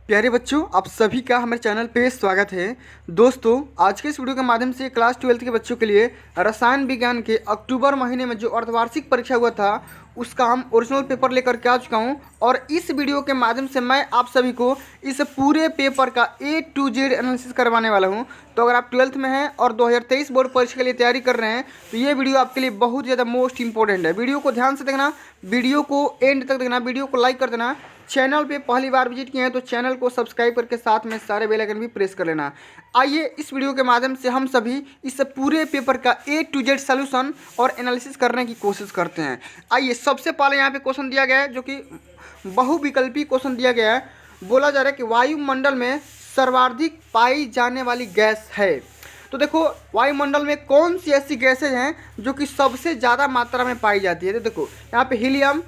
प्यारे बच्चों, आप सभी का हमारे चैनल पे स्वागत है। दोस्तों, आज के इस वीडियो के माध्यम से क्लास 12 के बच्चों के लिए रसायन विज्ञान के अक्टूबर महीने में जो अर्धवार्षिक परीक्षा हुआ था उसका हम ओरिजिनल पेपर लेकर के आ चुका हूं। और इस वीडियो के माध्यम से मैं आप सभी को इस पूरे पेपर का A to Z एनालिसिस करवाने वाला हूं। तो अगर आप 12th में हैं और 2023 बोर्ड परीक्षा के लिए तैयारी कर रहे हैं तो ये वीडियो आपके लिए बहुत ज़्यादा मोस्ट इंपॉर्टेंट है। वीडियो को ध्यान से देखना, वीडियो को एंड तक देखना, वीडियो को लाइक कर देना। चैनल पे पहली बार विजिट किए हैं तो चैनल को सब्सक्राइब करके साथ में सारे बेल आइकन भी प्रेस कर लेना। आइए इस वीडियो के माध्यम से हम सभी इस पूरे पेपर का A to Z सॉल्यूशन और एनालिसिस करने की कोशिश करते हैं। आइए, सबसे पहले यहाँ पे क्वेश्चन दिया गया है जो कि बहुविकल्पी क्वेश्चन दिया गया है। बोला जा रहा है कि वायुमंडल में सर्वाधिक पाई जाने वाली गैस है। तो देखो, वायुमंडल में कौन सी ऐसी गैसेज हैं जो कि सबसे ज़्यादा मात्रा में पाई जाती है। तो देखो, यहाँ पे हीलियम,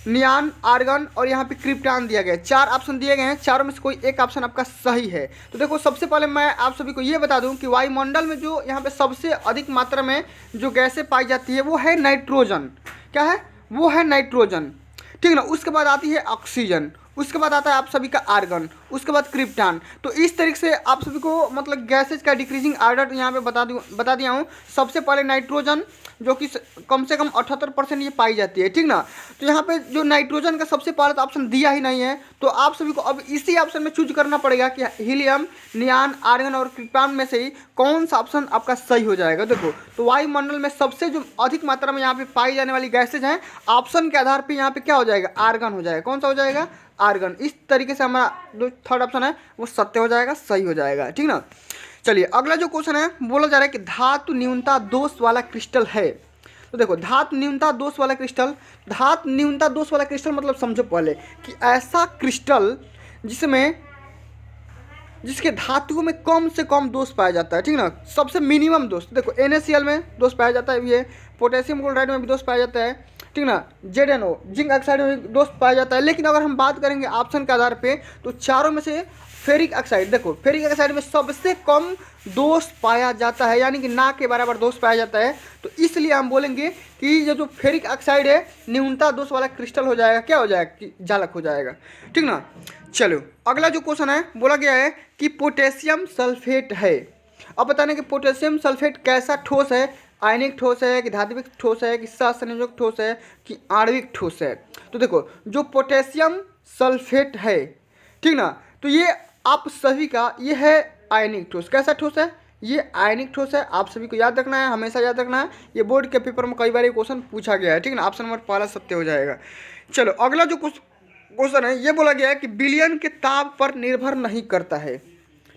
नियान, आर्गन और यहाँ पे क्रिप्टॉन दिया गया है। 4 ऑप्शन दिए गए हैं, चारों में से कोई एक ऑप्शन आपका सही है। तो देखो, सबसे पहले मैं आप सभी को ये बता दूं कि वायुमंडल में जो यहाँ पे सबसे अधिक मात्रा में जो गैसें पाई जाती है वो है नाइट्रोजन। क्या है? वो है नाइट्रोजन। ठीक है ना। उसके बाद आती है ऑक्सीजन, उसके बाद आता है आप सभी का आर्गन, उसके बाद क्रिप्टॉन। तो इस तरीके से आप सभी को मतलब गैसेज का डिक्रीजिंग आर्डर यहाँ पे बता दिया हूँ। सबसे पहले नाइट्रोजन जो कि कम से कम 78% ये पाई जाती है। ठीक ना। तो यहाँ पे जो नाइट्रोजन का सबसे पहले तो ऑप्शन दिया ही नहीं है, तो आप सभी को अब इसी ऑप्शन में चूज करना पड़ेगा कि हीलियम, नियान, आर्गन और क्रिप्टॉन में से ही कौन सा ऑप्शन आपका सही हो जाएगा। देखो, तो वायुमंडल में सबसे जो अधिक मात्रा में यहाँ पे पाई जाने वाली गैसेज हैं, ऑप्शन के आधार पर यहाँ पे क्या हो जाएगा? आर्गन हो जाएगा। कौन सा हो जाएगा? आर्गन। इस तरीके से हमारा जो थर्ड ऑप्शन है वो सत्य हो जाएगा, सही हो जाएगा। ठीक ना। चलिए, अगला जो क्वेश्चन है, बोला जा रहा है कि धातु न्यूनता दोष वाला क्रिस्टल है। तो देखो, धातु न्यूनता दोष वाला क्रिस्टल, धातु न्यूनता दोष वाला क्रिस्टल मतलब समझो पहले कि ऐसा क्रिस्टल जिसके धातुओं में कम से कम दोष पाया जाता है। ठीक ना। सबसे मिनिमम दोष, देखो NaCl में दोष पाया जाता है, ये पोटेशियम क्लोराइड में भी दोष पाया जाता है। ठीक ना। ZnO जिंक ऑक्साइड में भी दोष पाया जाता है। लेकिन अगर हम बात करेंगे ऑप्शन के आधार पे तो चारों में से फेरिक ऑक्साइड, देखो फेरिक ऑक्साइड में सबसे कम दोष पाया जाता है, यानी कि ना के बराबर दोष पाया जाता है। तो इसलिए हम बोलेंगे कि ये जो फेरिक ऑक्साइड है न्यूनता दोष वाला क्रिस्टल हो जाएगा। क्या हो जाएगा? कि जालक हो जाएगा। ठीक ना। चलो, अगला जो क्वेश्चन है, बोला गया है कि पोटेशियम सल्फेट है। अब बताने कि पोटेशियम सल्फेट कैसा ठोस है? आयनिक ठोस है कि धात्विक ठोस है कि सहसंयोजक ठोस है कि आणविक ठोस है? तो देखो, जो पोटेशियम सल्फेट है, ठीक ना, तो ये आप सभी का ये है आयनिक ठोस। कैसा ठोस है? ये आयनिक ठोस है। आप सभी को याद रखना है, हमेशा याद रखना है। ये बोर्ड के पेपर में कई बार ये क्वेश्चन पूछा गया है। ठीक ना। ऑप्शन नंबर पहला सत्य हो जाएगा। चलो, अगला जो क्वेश्चन है, ये बोला गया है कि विलयन के ताप पर निर्भर नहीं करता है।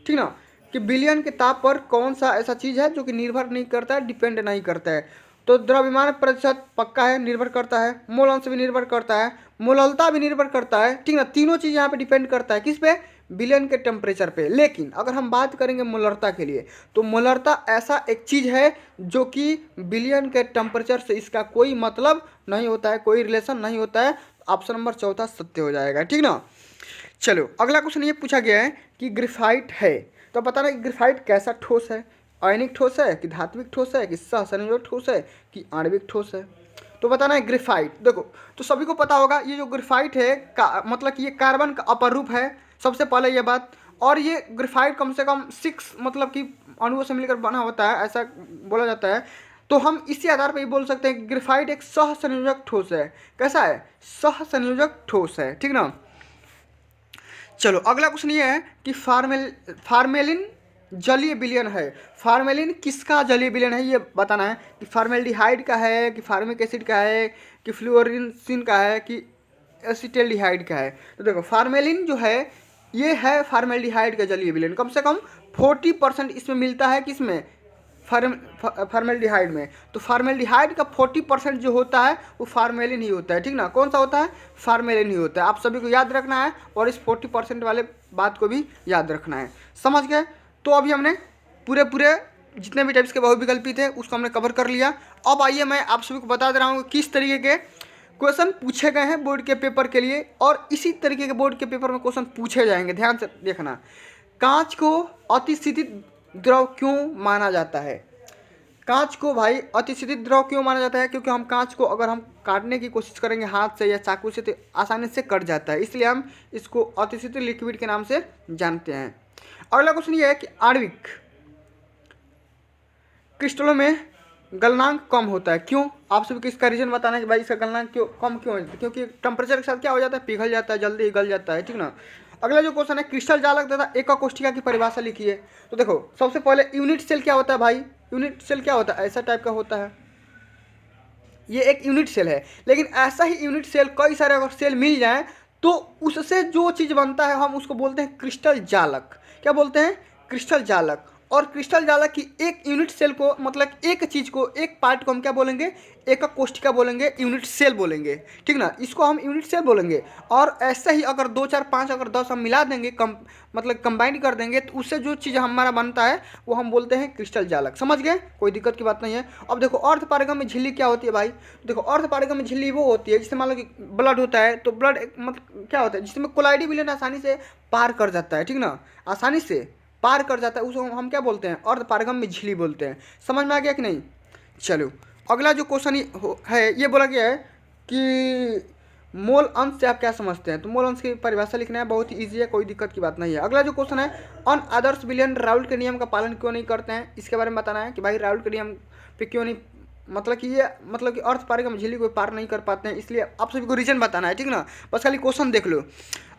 ठीक ना। कि विलयन के ताप पर कौन सा ऐसा चीज़ है जो कि निर्भर नहीं करता है, डिपेंड नहीं करता है? तो द्रव्यमान प्रतिशत पक्का है, निर्भर करता है। मोल अंश भी निर्भर करता है, मोललता भी निर्भर करता है। ठीक ना। तीनों चीज़ यहाँ पे डिपेंड करता है किस पे? विलयन के टेम्परेचर पे। लेकिन अगर हम बात करेंगे मोलरता के लिए तो मोलरता ऐसा एक चीज़ है जो कि विलयन के टेम्परेचर से इसका कोई मतलब नहीं होता है, कोई रिलेशन नहीं होता है। ऑप्शन नंबर चौथा सत्य हो जाएगा। ठीक ना। चलो, अगला क्वेश्चन ये पूछा गया है कि ग्रेफाइट है। तो बताना कि ग्रेफाइट कैसा ठोस है? आयनिक ठोस है कि धात्विक ठोस है कि सहसंयोजक ठोस है कि आणविक ठोस है? तो बताना है ग्रेफाइट। देखो, तो सभी को पता होगा ये जो ग्रेफाइट है मतलब कि ये कार्बन का अपर रूप है, सबसे पहले ये बात। और ये ग्रेफाइट कम से कम 6 मतलब कि अणुओं से मिलकर बना होता है, ऐसा बोला जाता है। तो हम इसी आधार पर ये बोल सकते हैं कि ग्रेफाइट एक सहसंयोजक ठोस है। कैसा है? सहसंयोजक ठोस है। ठीक ना। चलो, अगला क्वेश्चन ये है कि फार्मेलिन जलीय विलयन है। फार्मेलिन किसका जलीय विलयन है ये बताना है कि फार्मेल्डिहाइड का है कि फार्मिक एसिड का है कि फ्लोरिसिन का है कि एसिटेल्डिहाइड का है? तो देखो, फार्मेलिन जो है ये है फार्मेल्डिहाइड का जलीय विलयन। कम से कम 40% इसमें मिलता है, किसमें? फार्मेल्डिहाइड में। तो फार्मेल्डिहाइड का 40% जो होता है वो फार्मेलिन ही होता है। ठीक ना। कौन सा होता है? फार्मेलिन ही होता है। आप सभी को याद रखना है और इस 40% वाले बात को भी याद रखना है। समझ गए? तो अभी हमने पूरे जितने भी टाइप्स के बहुविकल्पी थे उसको हमने कवर कर लिया। अब आइए मैं आप सभी को बता दे रहा हूँ किस तरीके के क्वेश्चन पूछे गए हैं बोर्ड के पेपर के लिए, और इसी तरीके के बोर्ड के पेपर में क्वेश्चन पूछे जाएंगे। ध्यान से देखना। कांच को अतिस्थितित द्रव क्यों माना जाता है? कांच को भाई अतिशीतल द्रव क्यों माना जाता है? क्योंकि हम कांच को अगर हम काटने की कोशिश करेंगे हाथ से या चाकू से तो आसानी से कट जाता है, इसलिए हम इसको अतिशीतल लिक्विड के नाम से जानते हैं। अगला क्वेश्चन ये है कि आणविक क्रिस्टलों में गलनांक कम होता है, क्यों? आप सभी को इसका रीजन बताना है कि भाई इसका गलनांक कम क्यों है? क्योंकि टेम्परेचर के साथ क्या हो जाता है, पिघल जाता है, जल्दी ही गल जाता है, ठीक ना। अगला जो क्वेश्चन है, क्रिस्टल जालक तथा एका कोष्ठिका की परिभाषा लिखिए। तो देखो सबसे पहले यूनिट सेल क्या होता है भाई? यूनिट सेल क्या होता है? ऐसा टाइप का होता है, ये एक यूनिट सेल है। लेकिन ऐसा ही यूनिट सेल कई सारे अगर सेल मिल जाए तो उससे जो चीज़ बनता है हम उसको बोलते हैं क्रिस्टल जालक। क्या बोलते हैं? क्रिस्टल जालक। और क्रिस्टल जालक की एक यूनिट सेल को, मतलब एक चीज़ को, एक पार्ट को हम क्या बोलेंगे? एक कोष्ठिका बोलेंगे, यूनिट सेल बोलेंगे, ठीक ना। इसको हम यूनिट सेल बोलेंगे। और ऐसे ही अगर 2 4 5 अगर 10 हम मिला देंगे, मतलब कंबाइन कर देंगे, तो उससे जो चीज़ हमारा बनता है वो हम बोलते हैं क्रिस्टल जालक। समझ गए? कोई दिक्कत की बात नहीं है। अब देखो अर्ध पारगम में झिल्ली क्या होती है भाई? देखो अर्ध पारगम में झिल्ली वो होती है जिससे मान लो कि ब्लड होता है, तो ब्लड मतलब क्या होता है, जिसमें कोलाइडी विलयन आसानी से पार कर जाता है, ठीक ना, आसानी से पार कर जाता है, उसको हम क्या बोलते हैं? अर्ध पारगम में झिल्ली बोलते हैं। समझ में आ गया कि नहीं? चलो अगला जो क्वेश्चन है ये बोला गया है कि मोल अंश से आप क्या समझते हैं? तो मोल अंश की परिभाषा लिखना है, बहुत ही ईजी है, कोई दिक्कत की बात नहीं है। अगला जो क्वेश्चन है, अन आदर्श विलयन राउल्ट के नियम का पालन क्यों नहीं करते हैं? इसके बारे में बताना है कि भाई राउल्ट के नियम पे क्यों नहीं, मतलब कि ये मतलब कि अर्थ पारगम झिल्ली को पार नहीं कर पाते हैं, इसलिए आप सभी को रीजन बताना है, ठीक ना। बस खाली क्वेश्चन देख लो।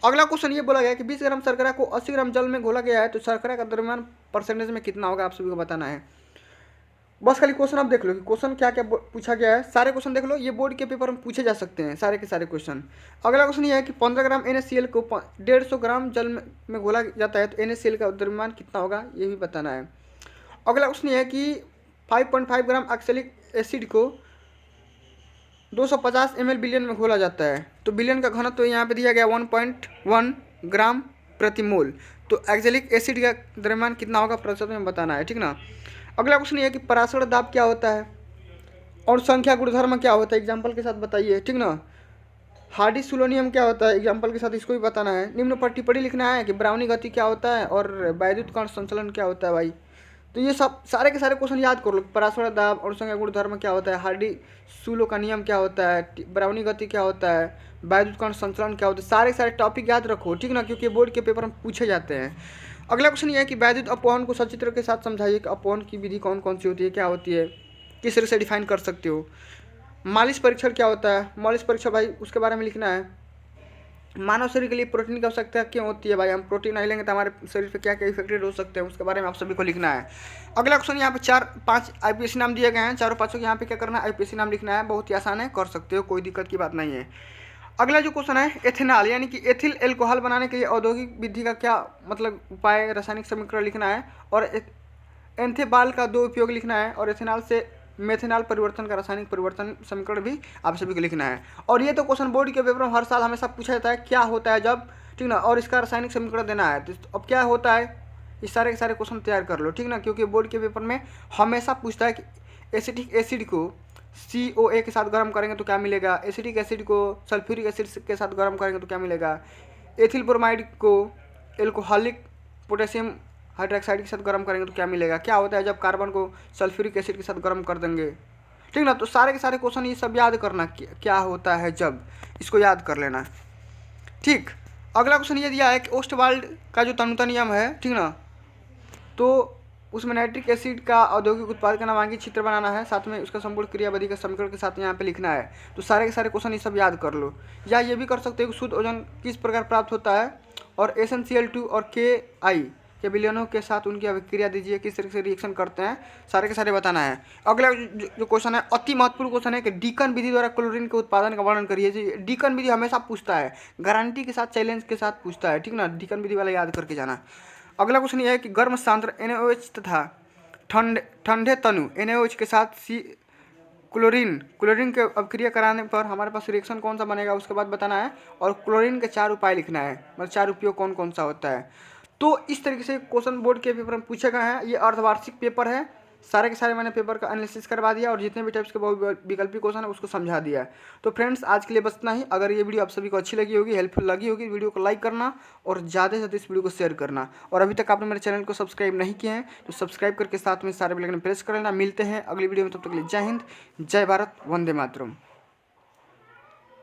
अगला क्वेश्चन ये बोला गया कि 20 ग्राम शर्करा को 80 ग्राम जल में घोला गया है, तो शर्करा का द्रव्यमान परसेंटेज में कितना होगा? आप सभी को बताना है। बस खाली क्वेश्चन आप देख लो कि क्वेश्चन क्या क्या पूछा गया है, सारे क्वेश्चन देख लो, ये बोर्ड के पेपर में पूछे जा सकते हैं सारे के सारे क्वेश्चन। अगला क्वेश्चन ये है कि 15 ग्राम NaCl को 150 ग्राम जल में घोला जाता है, तो NaCl का द्रव्यमान कितना होगा ये भी बताना है। अगला क्वेश्चन ये है कि 5.5 ग्राम ऑक्सैलिक एसिड को 250 ml बिलियन में घोला जाता है, तो बिलियन का घनत्व तो यहाँ पे दिया गया 1.1 ग्राम प्रति मोल, तो ऑक्सैलिक एसिड का द्रव्यमान कितना होगा प्रतिशत में बताना है, ठीक ना। अगला क्वेश्चन ये है कि पराशर दाब क्या होता है और संख्या गुणधर्म क्या होता है, एग्जाम्पल के साथ बताइए, ठीक ना। हार्डी सुलोनियम क्या होता है, एग्जाम्पल के साथ इसको भी बताना है। निम्न पर टिप्पणी लिखना है कि ब्राउनी गति क्या होता है और वैद्युत कण संचलन क्या होता है भाई। तो ये सब सारे के सारे क्वेश्चन याद कर लो। पराशर दाब और संख्या गुणधर्म क्या होता है, हार्डी सुलो का नियम क्या होता है, ब्राउनी गति क्या होता है, वैद्युत कण संचलन क्या होता है, सारे सारे टॉपिक याद रखो, ठीक ना, क्योंकि बोर्ड के पेपर में पूछे जाते हैं। अगला क्वेश्चन ये है कि वैद्युत अपवहन को सचित्र के साथ समझाइए कि अपवहन की विधि कौन कौन सी होती है, क्या होती है, किस तरह से डिफाइन कर सकते हो। मालिश परीक्षण क्या होता है? मालिश परीक्षण भाई उसके बारे में लिखना है। मानव शरीर के लिए प्रोटीन की आवश्यकता क्यों होती है भाई? हम प्रोटीन नहीं लेंगे तो हमारे शरीर पे क्या क्या इफेक्टेड हो सकते हैं, उसके बारे में आप सभी को लिखना है। अगला क्वेश्चन यहाँ पे 4-5 IPSC नाम दिए गए हैं, चारों पाँचों के यहाँ पे क्या करना है, IPSC नाम लिखना है, बहुत ही आसान है, कर सकते हो, कोई दिक्कत की बात नहीं है। अगला जो क्वेश्चन है, एथेनॉल यानी कि एथिल एल्कोहल बनाने के लिए औद्योगिक विधि का क्या मतलब उपाय, रासायनिक समीकरण लिखना है, और एंथेबाल का 2 उपयोग लिखना है, और एथेनॉल से मेथेनॉल परिवर्तन का रासायनिक परिवर्तन समीकरण भी आप सभी को लिखना है। और ये तो क्वेश्चन बोर्ड के पेपर में हर साल हमेशा पूछा जाता है, क्या होता है जब, ठीक ना, और इसका रासायनिक समीकरण देना है। तो अब क्या होता है, इस सारे के सारे क्वेश्चन तैयार कर लो, ठीक ना, क्योंकि बोर्ड के पेपर में हमेशा पूछता है कि एसिटिक एसिड को COA के साथ गर्म करेंगे तो क्या मिलेगा, एसिटिक एसिड को सल्फ्यूरिक एसिड के साथ गर्म करेंगे तो क्या मिलेगा, एथिल ब्रोमाइड को एल्कोहलिक पोटेशियम हाइड्रोक्साइड के साथ गर्म करेंगे तो क्या मिलेगा, क्या होता है जब कार्बन को सल्फ्यूरिक एसिड के साथ गर्म कर देंगे, ठीक ना। तो सारे के सारे क्वेश्चन ये सब याद करना, क्या होता है जब, इसको याद कर लेना, ठीक। अगला क्वेश्चन ये दिया है कि ओस्टवाल्ड का जो तन्यता नियम है, ठीक ना, तो उसमें नाइट्रिक एसिड का औद्योगिक उत्पाद का नामांकित चित्र बनाना है, साथ में उसका संपूर्ण क्रियाविधि का समीकरण के साथ यहाँ पे लिखना है। तो सारे के सारे क्वेश्चन ये सब याद कर लो। या ये भी कर सकते हो कि शुद्ध ओजोन किस प्रकार प्राप्त होता है, और SnCl2 और Ki के विलयनों के साथ उनकी अभिक्रिया दीजिए, किस तरह से रिएक्शन करते हैं, सारे के सारे बताना है। अगला जो क्वेश्चन है, अति महत्वपूर्ण क्वेश्चन है कि डीकन विधि द्वारा क्लोरीन के उत्पादन का वर्णन करिए। डीकन विधि हमेशा पूछता है, गारंटी के साथ, चैलेंज के साथ पूछता है, ठीक ना, डीकन विधि वाला याद करके जाना। अगला क्वेश्चन ये है कि गर्म सांद्र NaOH तथा ठंडे तनु NaOH के साथ क्लोरीन के अभिक्रिया कराने पर हमारे पास रिएक्शन कौन सा बनेगा, उसके बाद बताना है। और क्लोरीन के 4 उपाय लिखना है, मतलब 4 उपयोग कौन कौन सा होता है। तो इस तरीके से क्वेश्चन बोर्ड के पेपर में पूछे गए हैं। ये अर्धवार्षिक पेपर है, सारे के सारे मैंने पेपर का एनालिसिस करवा दिया और जितने भी टाइप्स के विकल्पीय क्वेश्चन है उसको समझा दिया है। तो फ्रेंड्स आज के लिए बस इतना ही। अगर ये वीडियो आप सभी को अच्छी लगी होगी, हेल्पफुल लगी होगी, वीडियो को लाइक करना और ज़्यादा से ज़्यादा इस वीडियो को शेयर करना। और अभी तक आपने मेरे चैनल को सब्सक्राइब नहीं किया है तो सब्सक्राइब करके साथ में सारे बेल आइकन प्रेस कर लेना। मिलते हैं अगली वीडियो में, तब तक के लिए जय हिंद, जय भारत, वंदे मातरम।